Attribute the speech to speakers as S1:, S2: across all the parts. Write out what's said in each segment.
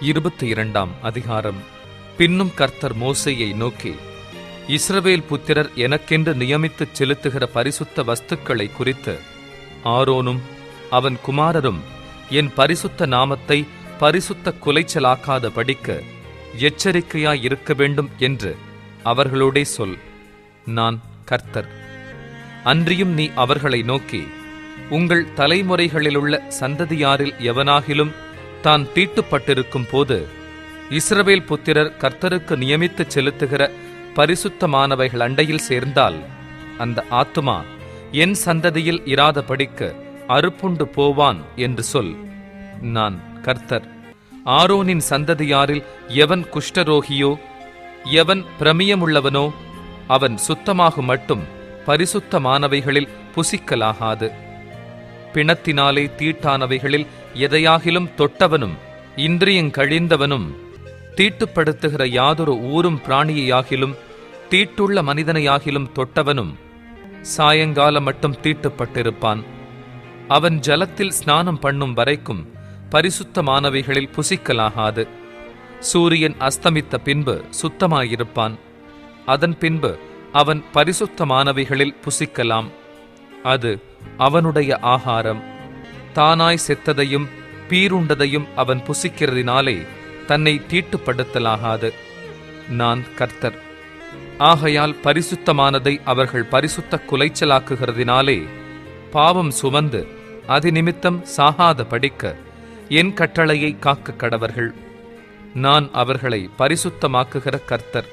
S1: 22 அதிகாரம். பின்னும் கர்த்தர் மோசேயை நோக்கி, இஸ்ரவேல் புத்திரர் எனக்கென்று நியமித்துச் செலுத்துகிற பரிசுத்த வஸ்துக்களை குறித்து ஆரோனும் அவன் குமாரரும் என் பரிசுத்த நாமத்தை பரிசுத்த குலைச்சலாக்காத படிக்க எச்சரிக்கையாயிருக்க வேண்டும் என்று அவர்களோடே சொல். நான் கர்த்தர். அன்றியும் நீ அவர்களை நோக்கி, உங்கள் தலைமுறைகளிலுள்ள சந்ததியாரில் எவனாகிலும் தான் தீட்டுப்பட்டிருக்கும் போது இஸ்ரவேல் புத்திரர் கர்த்தருக்கு நியமித்துச் செலுத்துகிற பரிசுத்தமானவைகள் அண்டையில் சேர்ந்தால் அந்த ஆத்துமா என் சந்ததியில் இராதபடிக்கு அறுப்புண்டு போவான் என்று சொல். நான் கர்த்தர். ஆரோனின் சந்ததியாரில் எவன் குஷ்டரோகியோ எவன் பிரமியமுள்ளவனோ அவன் சுத்தமாக மட்டும் பரிசுத்தமானவைகளில் புசிக்கலாகாது. பிணத்தினாலே தீட்டானவைகளில் எதையாகிலும் தொட்டவனும் இந்திரியங்கழிந்தவனும் தீட்டுப்படுத்துகிற யாதொரு ஊரும் பிராணியையாகிலும் தீட்டுள்ள மனிதனையாகிலும் தொட்டவனும் சாயங்காலம் மட்டும் தீட்டுப்பட்டிருப்பான். அவன் ஜலத்தில் ஸ்நானம் பண்ணும் வரைக்கும் பரிசுத்தமானவைகளில் புசிக்கலாகாது. சூரியன் அஸ்தமித்த பின்பு சுத்தமாயிருப்பான். அதன் பின்பு அவன் பரிசுத்தமானவைகளில் புசிக்கலாம். அது அவனுடைய ஆகாரம். தானாய் செத்ததையும் பீருண்டதையும் அவன் புசிக்கிறதினாலே தன்னை தீட்டுப்படுத்தலாகாது. நான் கர்த்தர். ஆகையால் பரிசுத்தமானதை அவர்கள் பரிசுத்த குலைச்சலாக்குகிறதினாலே பாவம் சுமந்து அதிநிமித்தம் சாகாத படிக்க என் கட்டளையை காக்க கடவர்கள். நான் அவர்களை பரிசுத்தமாக்குகிற கர்த்தர்.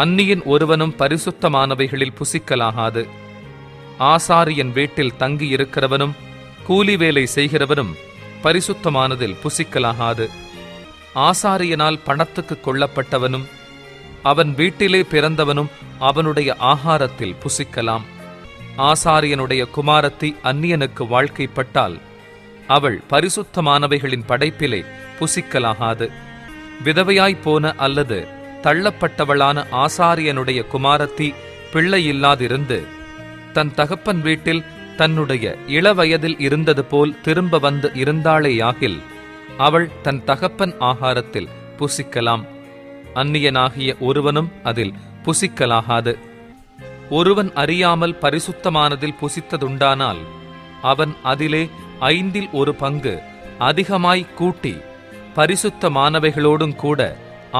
S1: அந்நியன் ஒருவனும் பரிசுத்தமானவைகளில் புசிக்கலாகாது. ஆசாரியன் வீட்டில் தங்கியிருக்கிறவனும் கூலி வேலை செய்கிறவனும் பரிசுத்தமானதில் புசிக்கலாகாது. ஆசாரியனால் பணத்துக்கு கொள்ளப்பட்டவனும் அவன் வீட்டிலே பிறந்தவனும் அவனுடைய ஆகாரத்தில் புசிக்கலாம். ஆசாரியனுடைய குமாரத்தி அந்நியனுக்கு வாழ்க்கைப்பட்டால் அவள் பரிசுத்தமானவைகளின் படைப்பிலே புசிக்கலாகாது. விதவையாய்ப்போன அல்லது தள்ளப்பட்டவளான ஆசாரியனுடைய குமாரத்தி பிள்ளையில்லாதிருந்து தன் தகப்பன் வீட்டில் தன்னுடைய இளவயதில் இருந்தது போல் திரும்ப வந்து இருந்தாளேயாகில் அவள் தன் தகப்பன் ஆகாரத்தில் புசிக்கலாம். அந்நியனாகிய ஒருவனும் அதில் புசிக்கலாகாது. ஒருவன் அறியாமல் பரிசுத்தமானதில் புசித்ததுண்டானால் அவன் அதிலே 1/5 அதிகமாய் கூட்டி பரிசுத்தமானவைகளோடும் கூட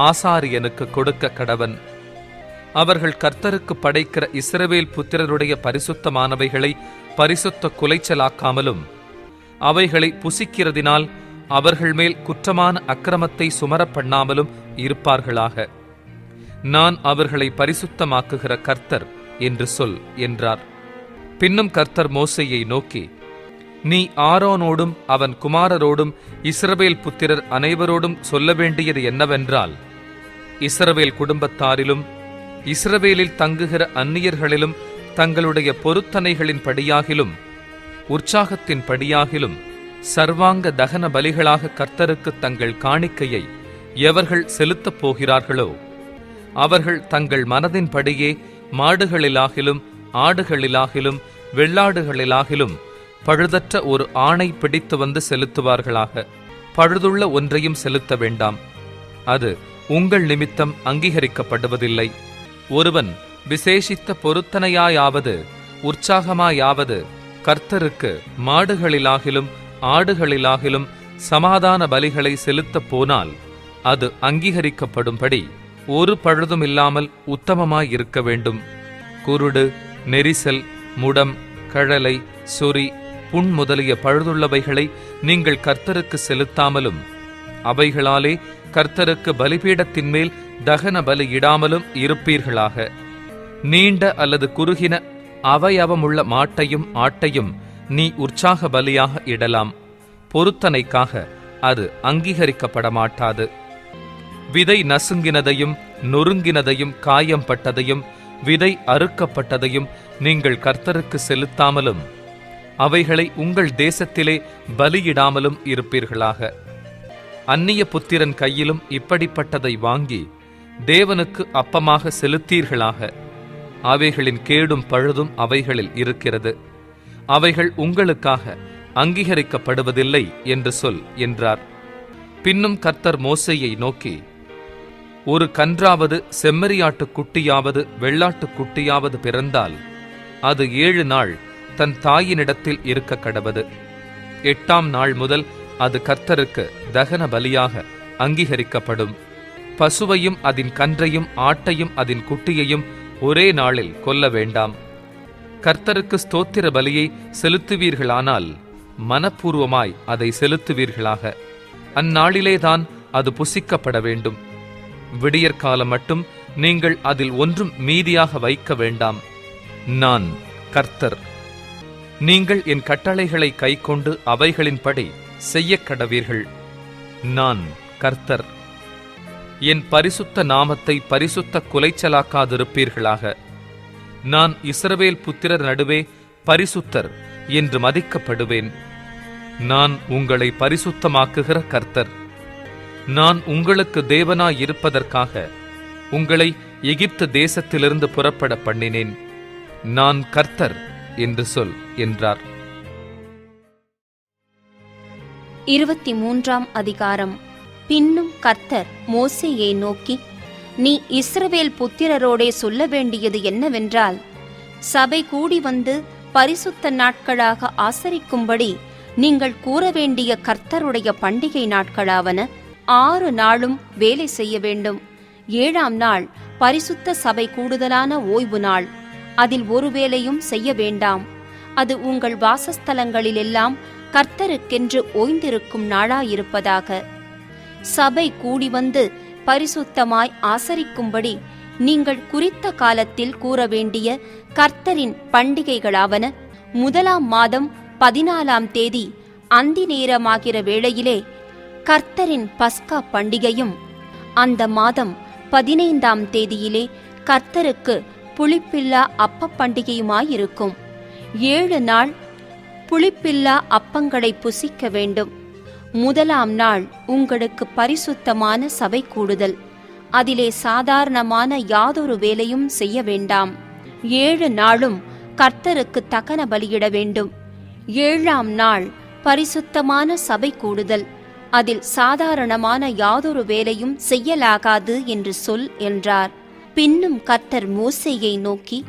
S1: ஆசாரியனுக்கு கொடுக்க கடவன். அவர்கள் கர்த்தருக்கு படைக்கிற இஸ்ரவேல் புத்திரருடைய பரிசுத்தமானவைகளை பரிசுத்த குலைச்சலாக்காமலும் அவைகளை புசிக்கிறதினால் அவர்கள் மேல் குற்றமான அக்கிரமத்தை சுமரப் பண்ணாமலும் இருப்பார்களாக. நான் அவர்களை பரிசுத்தமாக்குகிற கர்த்தர் என்று சொல் என்றார். பின்னும் கர்த்தர் மோசேயை நோக்கி, நீ ஆரோனோடும் அவன் குமாரரோடும் இஸ்ரவேல் புத்திரர் அனைவரோடும் சொல்ல வேண்டியது என்னவென்றால், இஸ்ரவேல் குடும்பத்தாரிலும் இஸ்ரவேலில் தங்குகிற அந்நியர்களிலும் தங்களுடைய பொருத்தனைகளின் படியாகிலும் உற்சாகத்தின் படியாகிலும் சர்வாங்க தகன பலிகளாக கர்த்தருக்கு தங்கள் காணிக்கையை எவர்கள் செலுத்தப் போகிறார்களோ அவர்கள் தங்கள் மனதின்படியே மாடுகளிலாகிலும் ஆடுகளிலாகிலும் வெள்ளாடுகளிலாகிலும் பழுதற்ற ஒரு ஆணை பிடித்து வந்து செலுத்துவார்களாக. பழுதுள்ள ஒன்றையும் செலுத்த வேண்டாம். அது உங்கள் நிமித்தம் அங்கீகரிக்கப்படுவதில்லை. ஒருவன் விசேஷித்த பொருத்தனையாயாவது உற்சாகமாயாவது கர்த்தருக்கு மாடுகளிலாகிலும் ஆடுகளிலாகிலும் சமாதான பலிகளை செலுத்தப் போனால் அது அங்கீகரிக்கப்படும்படி ஒரு பழுதும் இல்லாமல் உத்தமமாயிருக்க வேண்டும். குருடு, நெரிசல், முடம், கழலை, சொறி, புண் முதலிய பழுதுள்ளவைகளை நீங்கள் கர்த்தருக்கு செலுத்தாமலும் அவைகளாலே கர்த்தருக்கு பலிபீடத்தின் மேல் தகன பலி இடாமலும் இருப்பீர்களாக. நீண்ட அல்லது குறுகின அவயவமுள்ள மாட்டையும் ஆட்டையும் நீ உற்சாக பலியாக இடலாம். பொருத்தனைக்காக அது அங்கீகரிக்கப்பட மாட்டாது. விதை நசுங்கினதையும் நொறுங்கினதையும் காயம்பட்டதையும் விதை அறுக்கப்பட்டதையும் நீங்கள் கர்த்தருக்கு செலுத்தாமலும் அவைகளை உங்கள் தேசத்திலே பலியிடாமலும் இருப்பீர்களாக. அந்நிய புத்திரன் கையிலும் இப்படிப்பட்டதை வாங்கி தேவனுக்கு அப்பமாக செலுத்தீர்களாக. அவைகளின் கேடும் பழுதும் அவைகளில் இருக்கிறது. அவைகள் உங்களுக்காக அங்கீகரிக்கப்படுவதில்லை என்று சொல் என்றார். பின்னும் கர்த்தர் மோசேயை நோக்கி, ஒரு கன்றாவது செம்மறியாட்டுக் குட்டியாவது வெள்ளாட்டுக் குட்டியாவது பிறந்தால் அது 7 நாள் தன் தாயினிடத்தில் இருக்க கடவது. 8ஆம் நாள் முதல் அது கர்த்தருக்கு தகன பலியாக அங்கீகரிக்கப்படும். பசுவையும் அதன் கன்றையும் ஆட்டையும் அதன் குட்டியையும் ஒரே நாளில் கொல்ல வேண்டாம். கர்த்தருக்கு ஸ்தோத்திர பலியை செலுத்துவீர்களானால் மனப்பூர்வமாய் அதை செலுத்துவீர்களாக. அந்நாளிலேதான் அது புசிக்கப்பட வேண்டும். விடியற்காலம் மட்டும் நீங்கள் அதில் ஒன்றும் மீதியாக வைக்க வேண்டாம். நான் கர்த்தர். நீங்கள் என் கட்டளைகளை கைக்கொண்டு அவைகளின்படி செய்யக் கடவீர்கள். நான் கர்த்தர். என் பரிசுத்த நாமத்தை பரிசுத்த குலைச்சலாக்காதிருப்பீர்களாக. நான் இஸ்ரவேல் புத்திரர் நடுவே பரிசுத்தர் என்று மதிக்கப்படுவேன். நான் உங்களை பரிசுத்தமாக்குகிற கர்த்தர். நான் உங்களுக்கு தேவனாயிருப்பதற்காக உங்களை எகிப்து தேசத்திலிருந்து புறப்பட பண்ணினேன். நான் கர்த்தர் என்று சொல் என்றார்.
S2: 23ஆம் அதிகாரம். பின்னும் கர்த்தர் மோசேயை நோக்கி, நீ இஸ்ரவேல் புத்திரரோடே சொல்ல வேண்டியது என்னவென்றால், சபை கூடி வந்து பரிசுத்த நாட்களாக ஆசரிக்கும்படி நீங்கள் கூற வேண்டிய கர்த்தருடைய பண்டிகை நாட்களாவன 6 நாளும் வேலை செய்ய வேண்டும். 7ஆம் நாள் பரிசுத்த சபை கூடுதலான ஓய்வு நாள். அதில் ஒரு வேலையும் செய்ய வேண்டாம். அது உங்கள் வாசஸ்தலங்களிலெல்லாம் கர்த்தருக்கென்று ஓய்ந்திருக்கும் நாளாயிருப்பதாக. சபை கூடி வந்து பரிசுத்தமாய் ஆசரிக்கும்படி நீங்கள் குறித்த காலத்தில் கூற வேண்டிய கர்த்தரின் பண்டிகைகளாவன, 1ஆம் மாதம் 14ஆம் தேதி அந்தி நேரமாகிற வேளையிலே கர்த்தரின் பஸ்கா பண்டிகையும், அந்த மாதம் 15ஆம் தேதியிலே கர்த்தருக்கு புளிப்பில்லா அப்ப பண்டிகையுமாயிருக்கும். 7 நாள் புளிப்பில்லா அப்பங்களை புசிக்க வேண்டும். 1ஆம் நாள் உங்களுக்கு பரிசுத்தமான சபை கூடுதல். அதிலே சாதாரணமான யாதொரு வேலையும் செய்ய வேண்டாம். 7 நாளும் கர்த்தருக்கு தகன பலியிட வேண்டும். 7ஆம் நாள் பரிசுத்தமான சபை கூடுதல். அதில் சாதாரணமான யாதொரு வேலையும் செய்யலாகாது என்று சொல் என்றார். பின்னும் கர்த்தர் மோசேயை நோக்கி,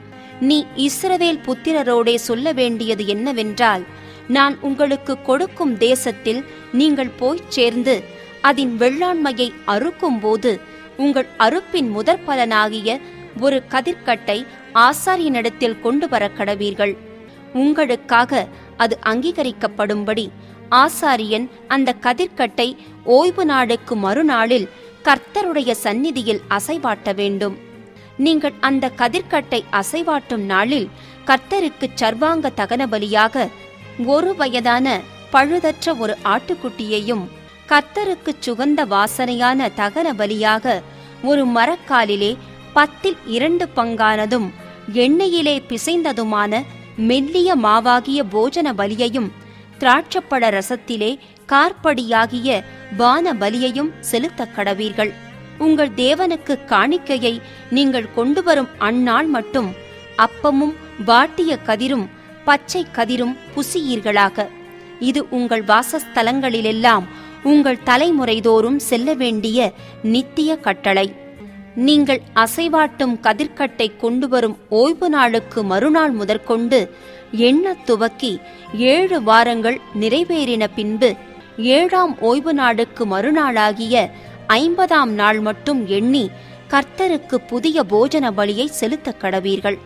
S2: நீ இஸ்ரவேல் புத்திரரோடே சொல்ல வேண்டியது என்னவென்றால், நான் உங்களுக்கு கொடுக்கும் தேசத்தில் நீங்கள் போய்ச் சேர்ந்து அதன் வெள்ளாண்மையை அறுக்கும்போது உங்கள் அறுப்பின் முதற்பலனாகிய ஒரு கதிர்க்கட்டை ஆசாரியனிடத்தில் கொண்டு வர கடவீர்கள். உங்களுக்காக அது அங்கீகரிக்கப்படும்படி ஆசாரியன் அந்த கதிர்க்கட்டை ஓய்வு நாளுக்கு மறுநாளில் கர்த்தருடைய சந்நிதியில் அசைவாட்ட வேண்டும். நீங்கள் அந்த கதிர்க்கட்டை அசைவாட்டும் நாளில் கர்த்தருக்கு சர்வாங்க தகன பலியாக 1 வயதான பழுதற்ற ஒரு ஆட்டுக்குட்டியையும், கர்த்தருக்கு சுகந்த வாசனையான தகன பலியாக ஒரு மரக்காலிலே 10 பங்கானதும் எண்ணெயிலே பிசைந்ததுமான மெல்லிய மாவாகிய போஜன பலியையும், திராட்சப்பழ ரசத்திலே கார்படியாகிய பான பலியையும் செலுத்தக் கடவீர்கள். உங்கள் தேவனுக்கு காணிக்கையை நீங்கள் கொண்டு வரும் அந்நாள் மட்டும் அப்பமும் வாட்டிய கதிரும் பச்சை கதிரும் புசியீர்களாக. இது உங்கள் வாசஸ்தலங்களிலெல்லாம் உங்கள் தலைமுறைதோறும் செல்ல வேண்டிய நித்திய கட்டளை. நீங்கள் அசைவாட்டும் கதிர்க்கட்டை கொண்டு வரும் ஓய்வு நாளுக்கு மறுநாள் முதற்கொண்டு எண்ணத் துவக்கி 7 வாரங்கள் நிறைவேறின பின்பு 7ஆம் ஓய்வு நாளுக்கு மறுநாளாகிய 50ஆம் நாள் மட்டும் எண்ணி கர்த்தருக்கு புதிய போஜன பலியை செலுத்தக் கடவீர்கள்.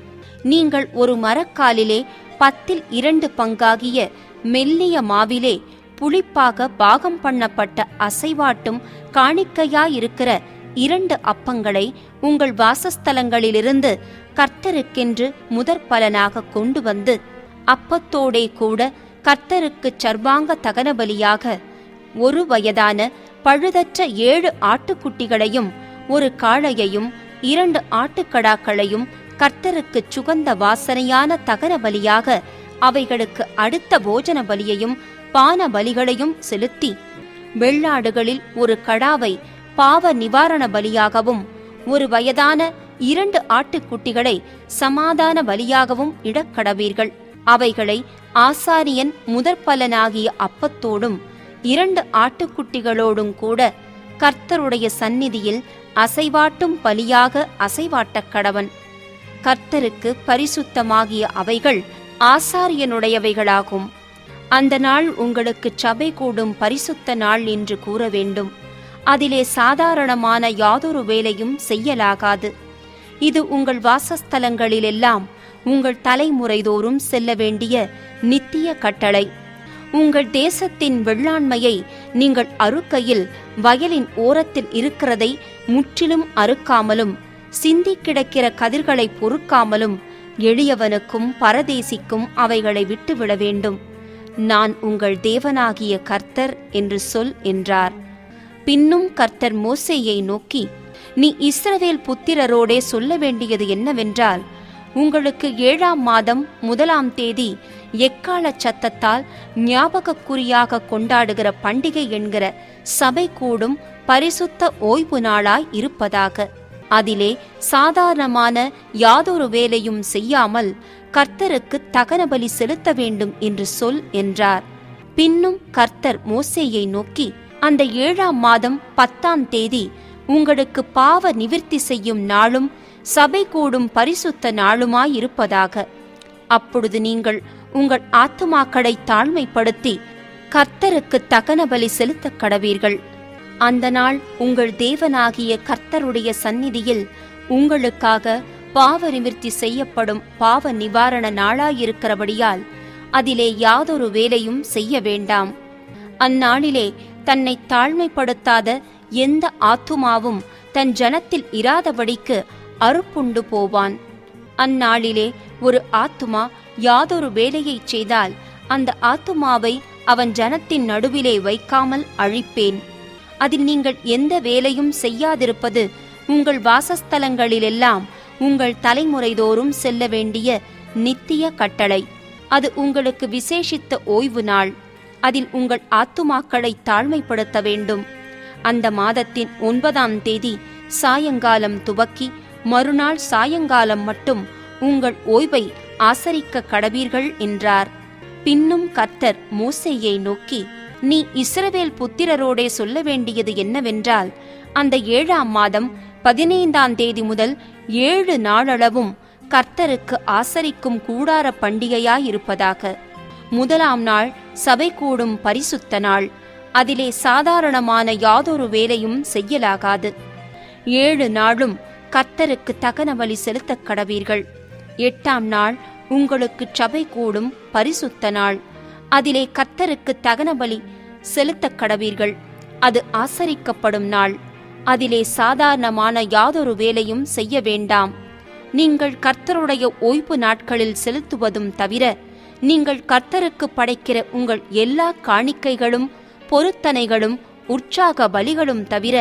S2: நீங்கள் ஒரு மரக்காலிலே 10 பங்காகிய மெல்லிய மாவிலே புளிப்பாக பாகம் பண்ணப்பட்ட அசைவாட்டும் காணிக்கையாயிருக்கிற 2 அப்பங்களை உங்கள் வாசஸ்தலங்களிலிருந்து கர்த்தருக்கென்று முதற்பலனாக கொண்டு வந்து, அப்பத்தோடே கூட கர்த்தருக்கு சர்வாங்க தகன பலியாக 1 வயதான பழுதற்ற 7 ஆட்டுக்குட்டிகளையும், 1 காளையையும், 2 ஆட்டுக்கடாக்களையும் கர்த்தருக்கு சுகந்த வாசனையான தகன பலியாக அவைகளுக்கு அடுத்த போஜன பலியையும் பான பலிகளையும் செலுத்தி, வெள்ளாடுகளில் 1 கடாவை பாவ நிவாரண பலியாகவும் 1 வயதான 2 ஆட்டுக்குட்டிகளை சமாதான பலியாகவும் இடக்கடவீர்கள். அவைகளை ஆசாரியன் முதற்பலனாகிய அப்பத்தோடும் 2 ஆட்டுக்குட்டிகளோடும் கூட கர்த்தருடைய சந்நிதியில் அசைவாட்டும் பலியாக அசைவாட்டக் கடவன். கர்த்தருக்கு பரிசுத்தமாகிய அவைகள் ஆசாரியனுடையவைகளாகும். அந்த நாள் உங்களுக்கு சபை கூடும் பரிசுத்த நாள் என்று கூற வேண்டும். அதிலே சாதாரணமான யாதொரு வேலையும் செய்யலாகாது. இது உங்கள் வாசஸ்தலங்களிலெல்லாம் உங்கள் தலைமுறைதோறும் செல்ல வேண்டிய நித்திய கட்டளை. உங்கள் தேசத்தின் வெள்ளாண்மையை நீங்கள் அறுக்கையில் வயலின் ஓரத்தில் இருக்கிறதை முற்றிலும் அறுக்காமலும் சிந்தி கிடக்கிற கதிர்களை பொறுக்காமலும் எளியவனுக்கும் பரதேசிக்கும் அவைகளை விட்டுவிட வேண்டும். நான் உங்கள் தேவனாகிய கர்த்தர் என்று சொல் என்றார். பின்னும் கர்த்தர் மோசேயை நோக்கி, நீ இஸ்ரவேல் புத்திரரோடே சொல்ல வேண்டியது என்னவென்றால், உங்களுக்கு 7ஆம் மாதம் 1ஆம் தேதி எக்காள சத்தத்தால் ஞாபகக்குறியாக கொண்டாடுகிற பண்டிகை என்கிற சபை கூடும் பரிசுத்த ஓய்வு நாளாய் இருப்பதாக. அதிலே சாதாரணமான யாதொரு வேலையும் செய்யாமல் கர்த்தருக்கு தகனபலி செலுத்த வேண்டும் என்று சொல் என்றார். பின்னும் கர்த்தர் மோசேயை நோக்கி, அந்த 7ஆம் மாதம் 10ஆம் தேதி உங்களுக்கு பாவ நிவிர்த்தி செய்யும் நாளும் சபை கூடும் பரிசுத்த நாளுமாயிருப்பதாக. அப்பொழுது நீங்கள் உங்கள் ஆத்துமாக்களை தாழ்மைப்படுத்தி கர்த்தருக்கு தகனபலி செலுத்தக் கடவீர்கள். அந்த நாள் உங்கள் தேவனாகிய கர்த்தருடைய சந்நிதியில் உங்களுக்காக பாவ நிவிர்த்தி செய்யப்படும் பாவ நிவாரண நாளாயிருக்கிறபடியால் அதிலே யாதொரு வேலையும் செய்ய வேண்டாம். அந்நாளிலே தன்னை தாழ்மைப்படுத்தாத எந்த ஆத்துமாவும் தன் ஜனத்தில் இராதபடிக்கு அறுப்புண்டு போவான். அந்நாளிலே ஒரு ஆத்துமா யாதொரு வேலையைச் செய்தால் அந்த ஆத்துமாவை அவன் ஜனத்தின் நடுவிலே வைக்காமல் அழிப்பேன். அதில் நீங்கள் எந்த வேலையும் செய்யாதிருப்பது உங்கள் வாசஸ்தலங்களிலெல்லாம் உங்கள் தலைமுறைதோறும் செல்ல வேண்டிய நித்திய கட்டளை. அது உங்களுக்கு விசேஷித்த ஓய்வு நாள். அதில் உங்கள் ஆத்துமாக்களை தாழ்மைப்படுத்த வேண்டும். அந்த மாதத்தின் 9ஆம் தேதி சாயங்காலம் துவக்கி மறுநாள் சாயங்காலம் மட்டும் உங்கள் ஓய்வை ஆசரிக்க கடவீர்கள் என்றார். பின்னும் கர்த்தர் மோசேயை நோக்கி, நீ இஸ்ரவேல் புத்திரரோடே சொல்ல வேண்டியது என்னவென்றால், அந்த 7ஆம் மாதம் 15ஆம் தேதி முதல் 7 நாளளவும் கர்த்தருக்கு ஆசரிக்கும் கூடார பண்டிகையாயிருப்பதாக. 1ஆம் நாள் சபை கூடும் பரிசுத்த நாள். அதிலே சாதாரணமான யாதொரு வேலையும் செய்யலாகாது. 7 நாளும் கர்த்தருக்கு தகனபலி செலுத்தக் கடவீர்கள். 8ஆம் நாள் உங்களுக்கு சபை கூடும் பரிசுத்த நாள். அதிலே கர்த்தருக்கு தகனபலி செலுத்தக் கடவீர்கள். அது ஆசரிக்கப்படும் நாள். அதிலே சாதாரணமான யாதொரு வேலையும் செய்ய வேண்டாம். நீங்கள் கர்த்தருடைய ஓய்வு நாட்களில் செலுத்துவதும் தவிர, நீங்கள் கர்த்தருக்கு படைக்கிற உங்கள் எல்லா காணிக்கைகளும் பொருத்தனைகளும் உற்சாக பலிகளும் தவிர,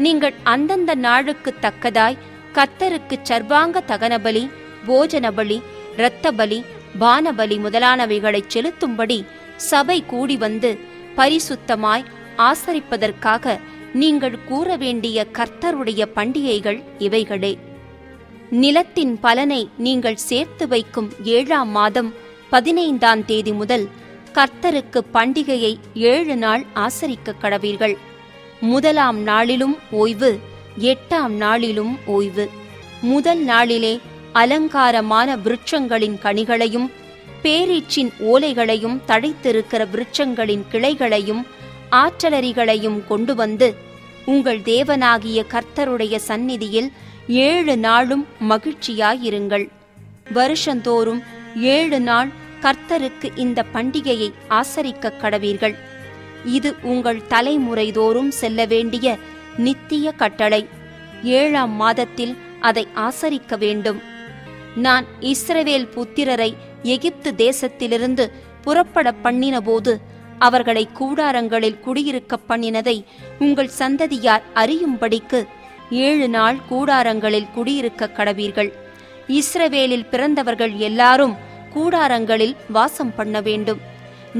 S2: நீங்கள் அந்தந்த நாளுக்கு தக்கதாய் கர்த்தருக்கு சர்வாங்க தகனபலி, போஜனபலி, இரத்தபலி, பானபலி முதலானவைகளைச் செலுத்தும்படி சபை கூடி வந்து பரிசுத்தமாய் ஆசரிப்பதற்காக நீங்கள் கூற வேண்டிய கர்த்தருடைய பண்டிகைகள் இவைகளே. நிலத்தின் பலனை நீங்கள் சேர்த்து வைக்கும் 7ஆம் மாதம் 15ஆம் தேதி முதல் கர்த்தருக்கு பண்டிகையை 7 நாள் ஆசரிக்க கடவீர்கள். 1ஆம் நாளிலும் ஓய்வு, 8ஆம் நாளிலும் ஓய்வு. 1 நாளிலே அலங்காரமான விருட்சங்களின் கனிகளையும் பேரீச்சின் ஓலைகளையும் தழைத்திருக்கிற விருட்சங்களின் கிளைகளையும் ஆற்றலரிகளையும் கொண்டு வந்து உங்கள் தேவனாகிய கர்த்தருடைய சந்நிதியில் 7 நாளும் மகிழ்ச்சியாயிருங்கள். வருஷந்தோறும் 7 நாள் கர்த்தருக்கு இந்த பண்டிகையை ஆசரிக்க கடவீர்கள். இது உங்கள் தலைமுறைதோறும் செல்ல வேண்டிய நித்திய கட்டளை. 7ஆம் மாதத்தில் அதை ஆசரிக்க வேண்டும். நான் இஸ்ரவேல் புத்திரரை எகிப்து தேசத்திலிருந்து புறப்பட பண்ணினபோது அவர்களை கூடாரங்களில் குடியிருக்க பண்ணினதை உங்கள் சந்ததியார் அறியும்படிக்கு 7 நாள் கூடாரங்களில் குடியிருக்க கடவீர்கள். இஸ்ரவேலில் பிறந்தவர்கள் எல்லாரும் கூடாரங்களில் வாசம் பண்ண வேண்டும்.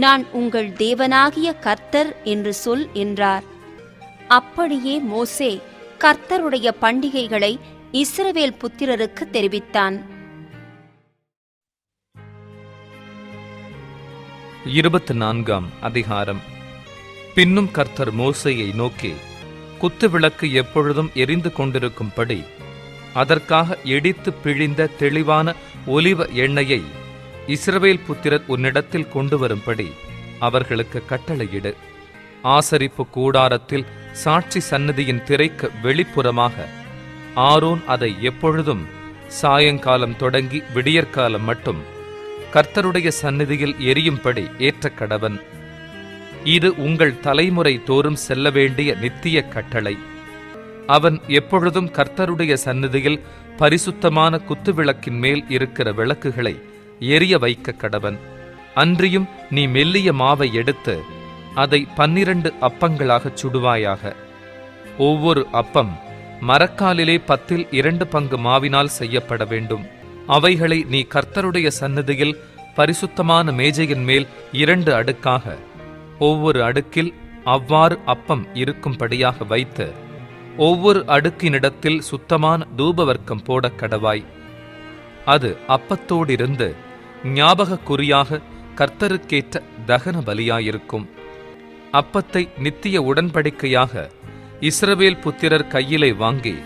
S2: நான் உங்கள் தேவனாகிய கர்த்தர் என்று சொல் என்றார். அப்படியே மோசே கர்த்தருடைய பண்டிகைகளை இஸ்ரவேல் புத்திரருக்கு தெரிவித்தான்.
S1: 24ஆம் அதிகாரம். பின்னும் கர்த்தர் மோசேயை நோக்கி, குத்துவிளக்கு எப்பொழுதும் எரிந்து கொண்டிருக்கும்படி அதற்காக இடித்து பிழிந்த தெளிவான ஒலிவ எண்ணெயை இஸ்ரவேல் புத்திரர் உன்னிடத்தில் கொண்டு வரும்படி அவர்களுக்கு கட்டளையிடு. ஆசரிப்பு கூடாரத்தில் சாட்சி சந்நிதியின் திரைக்கு வெளிப்புறமாக ஆரோன் அதை எப்பொழுதும் சாயங்காலம் தொடங்கி விடியற்காலம் மட்டும் கர்த்தருடைய சந்நிதியில் எரியும்படி ஏற்ற கடவன். இது உங்கள் தலைமுறை தோறும் செல்ல வேண்டிய நித்திய கட்டளை. அவன் எப்பொழுதும் கர்த்தருடைய சந்நிதியில் பரிசுத்தமான குத்துவிளக்கின் மேல் இருக்கிற விளக்குகளை எரிய வைக்க கடவன். அன்றியும் நீ மெல்லிய மாவை எடுத்து அதை 12 அப்பங்களாகச் சுடுவாயாக. ஒவ்வொரு அப்பம் மரக்காலிலே 10 பங்கு மாவினால் செய்யப்பட வேண்டும். அவைகளை நீ கர்த்தருடைய சந்நிதியில் பரிசுத்தமான மேஜையின் மேல் 2 அடுக்காக ஒவ்வொரு அடுக்கில் அவ்வாறு அப்பம் இருக்கும்படியாக வைத்து ஒவ்வொரு அடுக்கினிடத்தில் சுத்தமான தூபவர்க்கம் போடக் கடவாய். அது அப்பத்தோடிருந்து ஞாபக குறியாக கர்த்தருக்கேற்ற தகன பலியாயிருக்கும். அப்பத்தை நித்திய உடன்படிக்கையாக இஸ்ரவேல் புத்திரர் கையிலே வாங்கி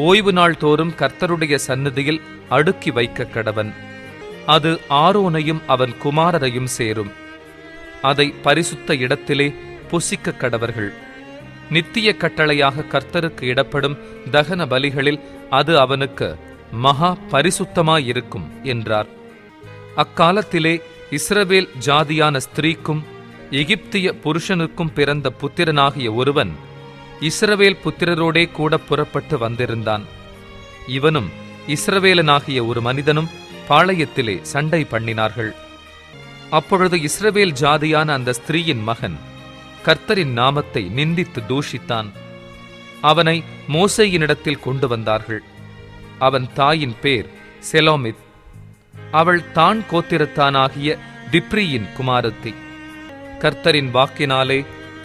S1: ஓய்வு நாள் தோறும் கர்த்தருடைய சந்நிதியில் அடுக்கி வைக்க கடவன். அது ஆரோனையும் அவன் குமாரரையும் சேரும். அதை பரிசுத்த இடத்திலே புசிக்க கடவர்கள். நித்திய கட்டளையாக கர்த்தருக்கு இடப்படும் தகன பலிகளில் அது அவனுக்கு மகா பரிசுத்தமாயிருக்கும் என்றார். அக்காலத்திலே இஸ்ரவேல் ஜாதியான ஸ்திரீக்கும் எகிப்திய புருஷனுக்கும் பிறந்த புத்திரனாகிய ஒருவன் இஸ்ரவேல் புத்திரரோடே கூட புறப்பட்டு வந்திருந்தான். இவனும் இஸ்ரவேலனாகிய ஒரு மனிதனும் பாளையத்திலே சண்டை பண்ணினார்கள். அப்பொழுது இஸ்ரவேல் ஜாதியான அந்த ஸ்திரீயின் மகன் கர்த்தரின் நாமத்தை நிந்தித்து தூஷித்தான். அவனை மோசேயினிடத்தில் கொண்டு வந்தார்கள். அவன் தாயின் பேர் செலோமித். அவள் தான் கோத்திரத்தானாகிய திப்ரியின் குமாரத்தி. கர்த்தரின் வாக்கினாலே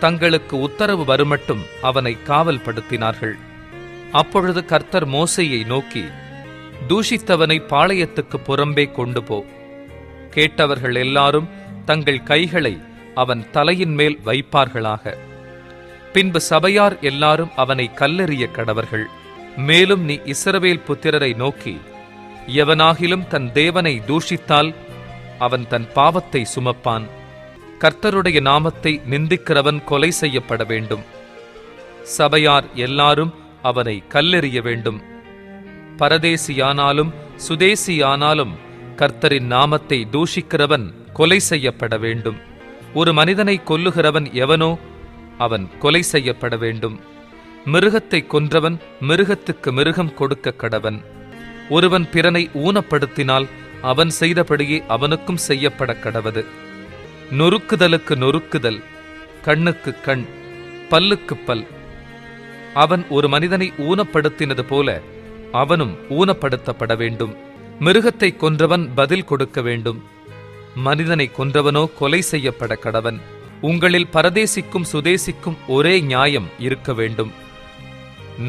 S1: தங்களுக்கு உத்தரவு வருமட்டும் அவனை காவல் படுத்தினார்கள். அப்பொழுது கர்த்தர் மோசேயை நோக்கி, தூஷித்தவனை பாளையத்துக்கு புறம்பே கொண்டு போ. கேட்டவர்கள் எல்லாரும் தங்கள் கைகளை அவன் தலையின் மேல் வைப்பார்களாக. பின்பு சபையார் எல்லாரும் அவனை கல்லெறிய கடவர்கள். மேலும் நீ இஸ்ரவேல் புத்திரரை நோக்கி, எவனாகிலும் தன் தேவனை தூஷித்தால் அவன் தன் பாவத்தை சுமப்பான். கர்த்தருடைய நாமத்தை நிந்திக்கிறவன் கொலை செய்யப்பட வேண்டும். சபையார் எல்லாரும் அவனை கல்லெறிய வேண்டும். பரதேசியானாலும் சுதேசியானாலும் கர்த்தரின் நாமத்தை தூஷிக்கிறவன் கொலை செய்யப்பட வேண்டும். ஒரு மனிதனை கொல்லுகிறவன் எவனோ அவன் கொலை செய்யப்பட வேண்டும். மிருகத்தை கொன்றவன் மிருகத்துக்கு மிருகம் கொடுக்க கடவன். ஒருவன் பிறனை ஊனப்படுத்தினால் அவன் செய்தபடியே அவனுக்கும் செய்யப்பட கடவது. நொறுக்குதலுக்கு நொறுக்குதல், கண்ணுக்கு கண், பல்லுக்கு பல். அவன் ஒரு மனிதனை ஊனப்படுத்தினது போல அவனும் ஊனப்படுத்தப்பட வேண்டும். மிருகத்தை கொன்றவன் பதில் கொடுக்க வேண்டும். மனிதனை கொன்றவனோ கொலை செய்யப்பட கடவன். உங்களில் பரதேசிக்கும் சுதேசிக்கும் ஒரே நியாயம் இருக்க வேண்டும்.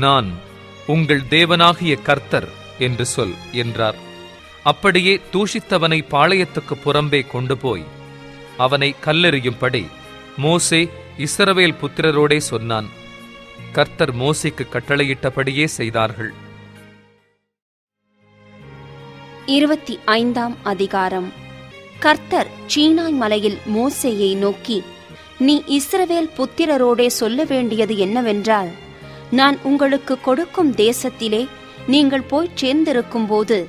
S1: நான் உங்கள் தேவனாகிய கர்த்தர் என்று சொல் என்றார். அப்படியே தூஷித்தவனை பாளையத்துக்கு புறம்பே கொண்டு போய் அவனை கல்லெறியும்படி மோசே இஸ்ரவேல் புத்திரரோடே சொன்னான். கர்த்தர் மோசேக்கு கட்டளையிட்டபடியே செய்தார்கள்.
S2: 25ஆம் அதிகாரம். கர்த்தர் சீனாய் மலையில் மோசேயை நோக்கி, நீ இஸ்ரவேல் புத்திரரோடே சொல்ல வேண்டியது என்னவென்றால், நான் உங்களுக்கு கொடுக்கும் தேசத்திலே நீங்கள் போய்ச் சேர்ந்திருக்கும் போது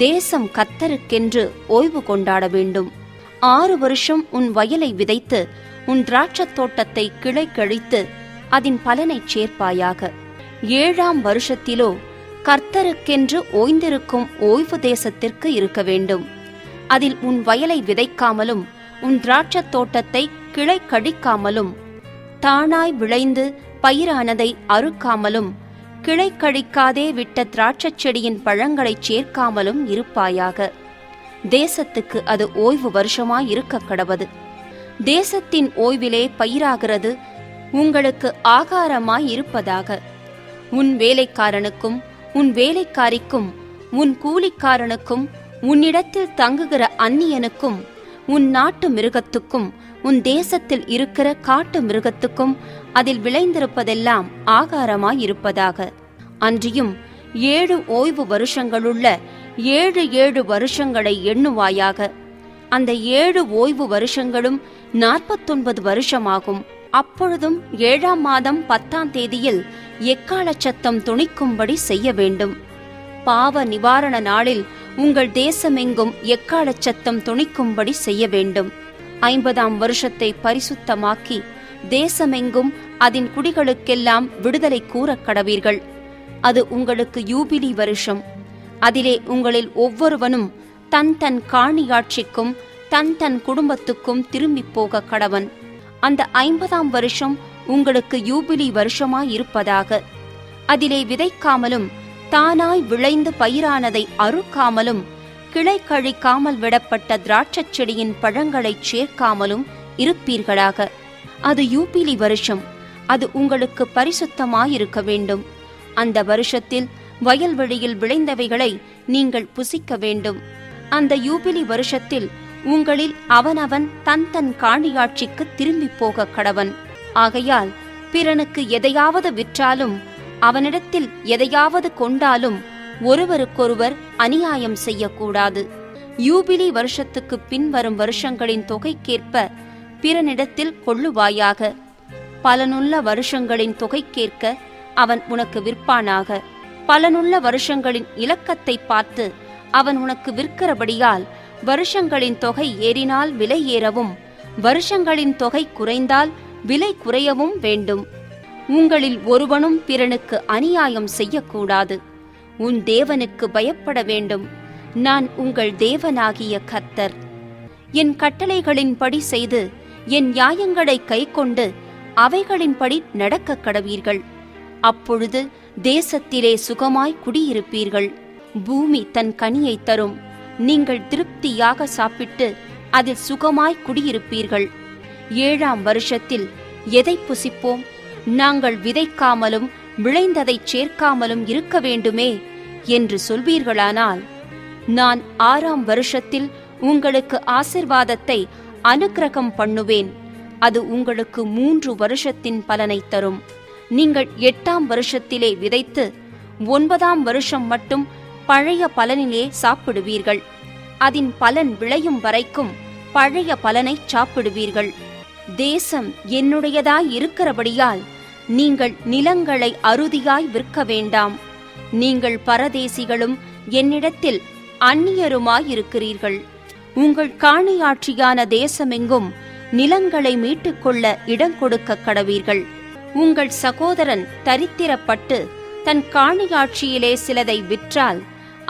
S2: தேசம் கர்த்தருக்கென்று ஓய்வு கொண்டாட வேண்டும். 6 வருஷம் உன் வயலை விதைத்து உன் திராட்சத் தோட்டத்தை கிளை கழித்து அதன் பலனைச் சேர்ப்பாயாக. 7ஆம் வருஷத்திலோ கர்த்தருக்கென்று ஓய்ந்திருக்கும் ஓய்வு தேசத்திற்கு இருக்க வேண்டும். அதில் உன் வயலை விதைக்காமலும் உன் திராட்சத் தோட்டத்தை கிளை கடிக்காமலும் தானாய் விளைந்து பயிரானதை அறுக்காமலும் கிளை கழிக்காதே விட்ட திராட்சச் செடியின் பழங்களைச் சேர்க்காமலும் இருப்பாயாக. தேசத்துக்கு அது ஓய்வு வருஷமாயிருக்க கடவது. தேசத்தின் ஓய்விலே பயிராகிறது உங்களுக்கு ஆகாரமாயிருப்பதாக. உன் வேலைக்காரனுக்கும் உன் வேலைக்காரிக்கும் உன் கூலிக்காரனுக்கும் உன்னிடத்தில் தங்குகிற அந்நியனுக்கும் உன் நாட்டு மிருகத்துக்கும் உன் தேசத்தில் இருக்கிற காட்டு மிருகத்துக்கும் அதில் விளைந்திருப்பதெல்லாம் ஆகாரமாயிருப்பதாக. அன்றியும் 7 ஓய்வு வருஷங்களுள்ள 7 வருஷங்களை எண்ணுவாயாக. அந்த 7 ஓய்வு வருஷங்களும் 49 வருஷமாகும். அப்பொழுதும் 7ஆம் மாதம் 10ஆம் தேதியில் எக்காளச் சத்தம் தொனிக்கும்படி செய்ய வேண்டும். பாவ நிவாரண நாளில் உங்கள் தேசமெங்கும் எக்காளச் சத்தம் தொனிக்கும்படி செய்ய வேண்டும். 50ஆம் வருஷத்தை பரிசுத்தமாக்கி தேசமெங்கும் அதன் குடிகளுக்கெல்லாம் விடுதலை கூறக் கடவீர்கள். அது உங்களுக்கு யூபிலி வருஷம். அதிலே உங்களில் ஒவ்வொருவனும் தன் தன் காணியாட்சிக்கும் தன் தன் குடும்பத்துக்கும் திரும்பி போக கடவன். அந்த 50ஆம் வருஷம் உங்களுக்கு யூபிலி வருஷமாயிருப்பதாக. அதிலே விதைக்காமலும் தானாய் விளைந்து பயிரானதை அறுக்காமலும் கிளை கழிக்காமல் விடப்பட்ட திராட்சச் செடியின் பழங்களைச் சேர்க்காமலும் இருப்பீர்களாக. அது யூபிலி வருஷம். அது உங்களுக்கு பரிசுத்தமாயிருக்க வேண்டும். அந்த வருஷத்தில் வயல்வெளியில் விளைந்தவைகளை நீங்கள் புசிக்க வேண்டும். அந்த யூபிலி வருஷத்தில் உங்களில் அவனவன் தன் தன் காணியாட்சிக்கு திரும்பி போக கடவன். ஆகையால் பிறனுக்கு எதையாவது விற்றாலும் அவனிடத்தில் எதையாவது கொண்டாலும் ஒருவருக்கொருவர் அநியாயம் செய்யக்கூடாது. யூபிலி வருஷத்துக்கு பின்வரும் வருஷங்களின் தொகைக்கேற்ப பிறனிடத்தில் கொள்ளுவாயாக. பலனுள்ள வருஷங்களின் தொகைக்கேற்க அவன் உனக்கு விற்பானாக. பலனுள்ள வருஷங்களின் இலக்கத்தை பார்த்து அவன் உனக்கு விற்கிறபடியால் வருஷங்களின் தொகை ஏறினால் விலை ஏறவும் வருஷங்களின் தொகை குறைந்தால் விலை குறையவும் வேண்டும். உங்களில் ஒருவனும் பிறனுக்கு அநியாயம் செய்யக்கூடாது. உன் தேவனுக்கு பயப்பட வேண்டும். நான் உங்கள் தேவனாகிய கர்த்தர். என் கட்டளைகளின்படி செய்து என் நியாயங்களை கைக்கொண்டு அவைகளின்படி நடக்கக் கடவீர்கள். அப்பொழுது தேசத்திலே சுகமாய் குடியிருப்பீர்கள். பூமி தன் கனியை தரும். நீங்கள் திருப்தியாக சாப்பிட்டு அதில் சுகமாய் குடியிருப்பீர்கள். 7ஆம் வருஷத்தில் எதை புசிப்போம்? நாங்கள் விதைக்காமலும் விளைந்ததைச் சேர்க்காமலும் இருக்க வேண்டுமே என்று சொல்வீர்களானால், நான் 6ஆம் வருஷத்தில் உங்களுக்கு ஆசீர்வாதத்தை அனுக்கிரகம் பண்ணுவேன். அது உங்களுக்கு 3 வருஷத்தின் பலனை தரும். நீங்கள் 8ஆம் வருஷத்திலே விதைத்து 9ஆம் வருஷம் மட்டும் பழைய பலனிலே சாப்பிடுவீர்கள். அதன் பலன் விளையும் வரைக்கும் பழைய பலனை சாப்பிடுவீர்கள். தேசம் என்னுடையதாய் இருக்கிறபடியால் நீங்கள் நிலங்களை அறுதியாய் விற்க வேண்டாம். நீங்கள் பரதேசிகளும் என்னிடத்தில் அந்நியருமாயிருக்கிறீர்கள். உங்கள் காணியாட்சியான தேசமெங்கும் நிலங்களை மீட்டுக்கொள்ள இடம் கொடுக்க கடவீர்கள். உங்கள் சகோதரன் தரித்திரப்பட்டு தன் காணியாட்சியிலே சிலதை விற்றால்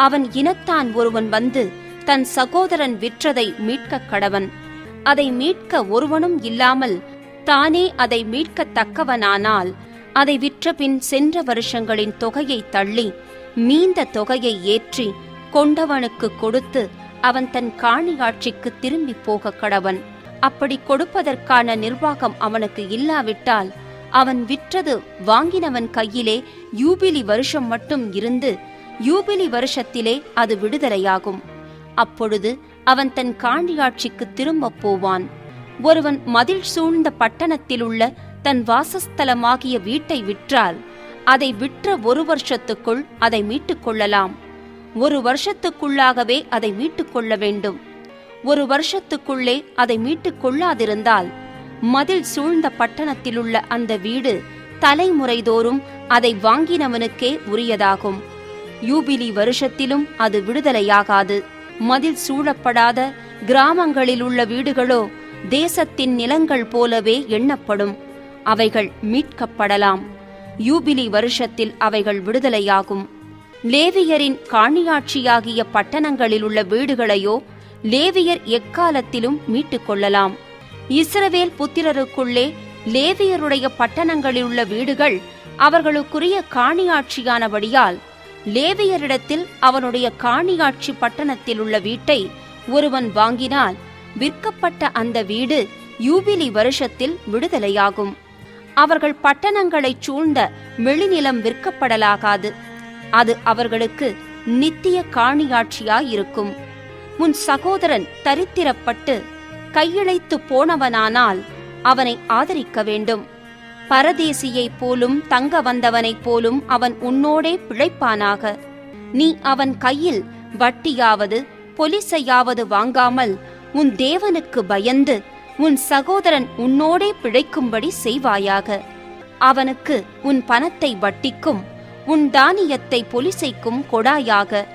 S2: அவன் இனத்தான் ஒருவன் வந்து தன் சகோதரன் விற்றதை மீட்கக் கடவன். அதை மீட்க ஒருவனும் இல்லாமல் தானே அதை மீட்கத்தக்கவனானால் அதை விற்றபின் சென்ற வருஷங்களின் தொகையை தள்ளி மீந்த தொகையை ஏற்றி கொண்டவனுக்கு கொடுத்து அவன் தன் காணியாட்சிக்கு திரும்பி போக கடவன். அப்படி கொடுப்பதற்கான நிர்வாகம் அவனுக்கு இல்லாவிட்டால் அவன் விற்றது வாங்கினவன் கையிலே யூபிலி வருஷம் மட்டும் இருந்து யூபிலி வருஷத்திலே அது விடுதலையாகும். அப்பொழுது அவன் தன் காணியாட்சிக்கு திரும்ப போவான். ஒருவன் மதில் சூழ்ந்த பட்டணத்தில் உள்ள தன் வாசஸ்தலமாகிய வீட்டை விற்றால் அதை விற்ற 1 வருஷத்துக்குள் அதை மீட்டுக் கொள்ளலாம். 1 வருஷத்துக்குள்ளாகவே அதை மீட்டுக் கொள்ள வேண்டும். 1 வருஷத்துக்குள்ளே அதை மீட்டுக் கொள்ளாதிருந்தால் மதில் சூழ்ந்த பட்டணத்திலுள்ள அந்த வீடு தலைமுறைதோறும் அதை வாங்கினவனுக்கே உரியதாகும். யூபிலி வருஷத்திலும் அது விடுதலையாகாது. மதில் சூழப்படாத கிராமங்களில் உள்ள வீடுகளோ தேசத்தின் நிலங்கள் போலவே எண்ணப்படும். அவைகள் மீட்கப்படலாம். யூபிலி வருஷத்தில் அவைகள் விடுதலையாகும். லேவியரின் காணியாட்சியாகிய பட்டணங்களில் உள்ள வீடுகளையோ லேவியர் எக்காலத்திலும் மீட்டுக் கொள்ளலாம். இஸ்ரவேல் புத்திரருக்குள்ளே லேவியருடைய பட்டணங்களில் உள்ள வீடுகள் அவர்களுக்குரிய காணியாட்சியானபடியால் லேவியரிடத்தில் அவனுடைய காணியாட்சி பட்டணத்தில் உள்ள வீட்டை ஒருவன் வாங்கினால் விற்கப்பட்ட அந்த வீடு யூபிலி வருஷத்தில் விடுதலையாகும். அவர்கள் பட்டணங்களைச் சூழ்ந்த வெளிநிலம் விற்கப்படலாகாது. அது அவர்களுக்கு நித்திய காணியாட்சியாயிருக்கும். உன் சகோதரன் தரித்திரப்பட்டு கையிழைத்து போனவனானால் அவனை ஆதரிக்க வேண்டும். பரதேசியைப் போலும் தங்க வந்தவனைப் போலும் அவன் உன்னோடே பிழைப்பானாக. நீ அவன் கையில் வட்டியாவது பொலிசையாவது வாங்காமல் உன் தேவனுக்கு பயந்து உன் சகோதரன் உன்னோடே பிழைக்கும்படி செய்வாயாக. அவனுக்கு உன் பணத்தை வட்டிக்கும் உன் தானியத்தை பொலிசைக்கும் கொடாயாக.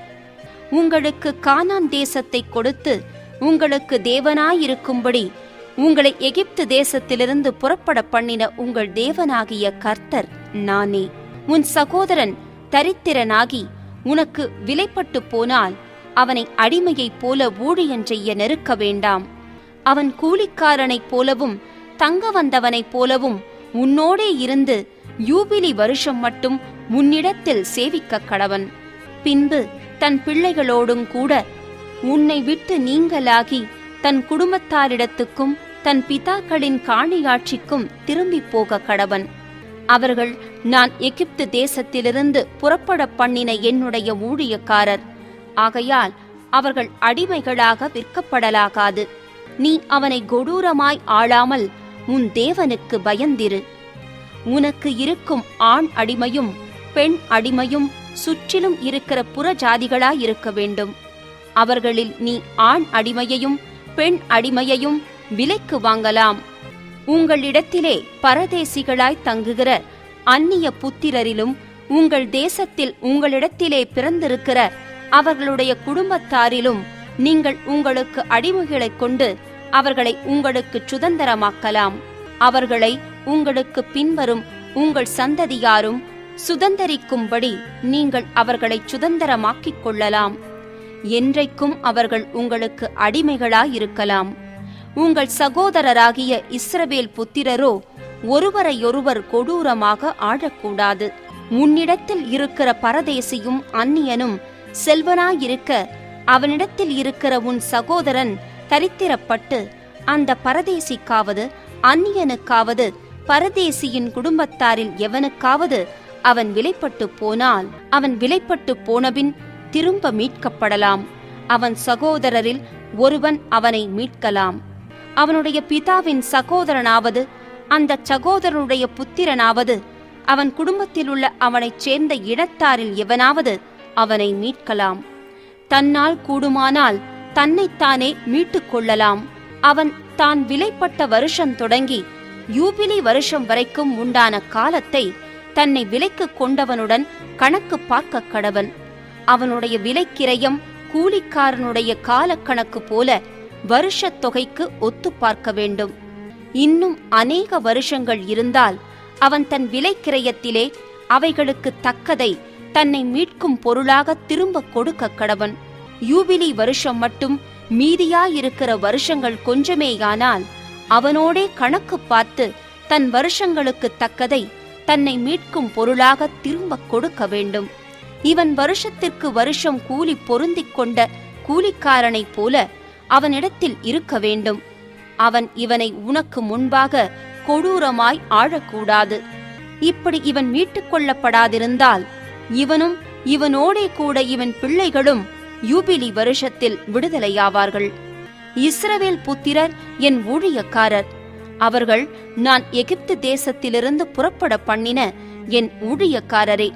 S2: உங்களுக்கு கானான் தேசத்தை கொடுத்து உங்களுக்கு தேவனாயிருக்கும்படி உங்களை எகிப்து தேசத்திலிருந்து புறப்பட பண்ணின உங்கள் தேவனாகிய கர்த்தர் நானே. உன் சகோதரன் தரித்திரனாகி உனக்கு விலைப்பட்டு போனால் அவனை அடிமையைப் போல ஊழியன் செய்ய நெருக்க வேண்டாம். அவன் கூலிக்காரனைப் போலவும் தங்க வந்தவனைப் போலவும் உன்னோடே இருந்து யூபிலி வருஷம் மட்டும் உன்னிடத்தில் சேவிக்க கடவன். பின்பு தன் பிள்ளைகளோடும் கூட உன்னை விட்டு நீங்களாகி தன் குடும்பத்தாரிடத்துக்கும் தன் பிதாக்களின் காணியாட்சிக்கும் திரும்பி போக கடவன். அவர்கள் நான் எகிப்து தேசத்திலிருந்து புறப்பட பண்ணின என்னுடைய ஊழியக்காரர். ஆகையால் அவர்கள் அடிமைகளாக விற்கப்படலாகாது. நீ அவனை கொடூரமாய் ஆளாமல் உன் தேவனுக்கு பயந்திரு. உனக்கு இருக்கும் ஆண் அடிமையும் பெண் அடிமையும் சுற்றிலும் இருக்கிற புறஜாதிகளாயிருக்க வேண்டும். அவர்களில் நீ ஆண் அடிமையையும் பெண் அடிமையையும் விலைக்கு வாங்கலாம். உங்களிடத்திலே பரதேசிகளாய் தங்குகிற அந்நிய புத்திரரிலும் உங்கள் தேசத்தில் உங்களிடத்திலே பிறந்திருக்கிற அவர்களுடைய குடும்பத்தாரிலும் நீங்கள் உங்களுக்கு அடிமைகளைக் கொண்டு அவர்களை உங்களுக்கு சுதந்திரமாக்கலாம். அவர்களை உங்களுக்கு பின்வரும் உங்கள் சந்ததியாரும் சுதந்தரிக்கும்படி நீங்கள் அவர்களை சுதந்திரமாக்கிக் கொள்ளலாம். என்றைக்கும் அவர்கள் உங்களுக்கு அடிமைகளாயிருக்கலாம். உங்கள் சகோதரராகிய இஸ்ரவேல் புத்திரரோ ஒருவரையொருவர் கொடூரமாக ஆழக்கூடாது. உன்னிடத்தில் இருக்கிற பரதேசியும் அந்நியனும் செல்வனாயிருக்க அவனிடத்தில் இருக்கிற உன் சகோதரன் தரித்திரப்பட்டு அந்த பரதேசிக்காவது அந்நியனுக்காவது பரதேசியின் குடும்பத்தாரில் எவனுக்காவது அவன் விலைப்பட்டு போனால் அவன் விலைப்பட்டு போனபின் திரும்ப மீட்கப்படலாம். அவன் சகோதரரில் ஒருவன் அவனை மீட்கலாம். அவனுடைய பிதாவின் சகோதரனாவது அந்த சகோதரனுடைய புத்திரனாவது அவன் குடும்பத்திலுள்ள அவனைச் சேர்ந்த இனத்தாரில் எவனாவது அவனை மீட்கலாம். தன்னால் கூடுமானால் தன்னைத்தானே மீட்டுக் கொள்ளலாம். அவன் தான் விலைப்பட்ட வருஷம் தொடங்கி யூபிலி வருஷம் வரைக்கும் உண்டான காலத்தை தன்னை விலைக்கு கொண்டவனுடன் கணக்கு பார்க்க கடவன். அவனுடைய விலைக்கிரயம் கூலிக்காரனுடைய காலக்கணக்கு போல வருஷத் தொகைக்கு ஒத்து பார்க்க வேண்டும். இன்னும் அநேக வருஷங்கள் இருந்தால் அவன் தன் விலைக்கிரயத்திலே அவைகளுக்கு தக்கதை தன்னை மீட்கும் பொருளாக திரும்ப கொடுக்க கடவன். யூபிலி வருஷம் மட்டும் மீதியாயிருக்கிற வருஷங்கள் கொஞ்சமேயானால் அவனோடே கணக்கு பார்த்து தன் வருஷங்களுக்கு தக்கதை தன்னை மீட்கும் பொருளாக திரும்ப கொடுக்க வேண்டும். இவன் வருஷத்திற்கு வருஷம் கூலி பொருந்திக் கொண்ட கூலிக்காரனைப் போல அவனிடத்தில் இருக்க வேண்டும். அவன் இவனை உனக்கு முன்பாக கொடூரமாய் ஆழக்கூடாது. இப்படி இவன் மீட்டுக் கொள்ளப்படாதிருந்தால் இவனும் இவனோடே கூட இவன் பிள்ளைகளும் யூபிலி வருஷத்தில் விடுதலையாவார்கள். இஸ்ரவேல் புத்திரர் என் ஊழியக்காரர். அவர்கள் நான் எகிப்து தேசத்திலிருந்து புறப்பட பண்ணின என் ஊழியக்காரரே.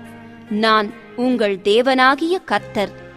S2: நான் உங்கள் தேவனாகிய கர்த்தர்.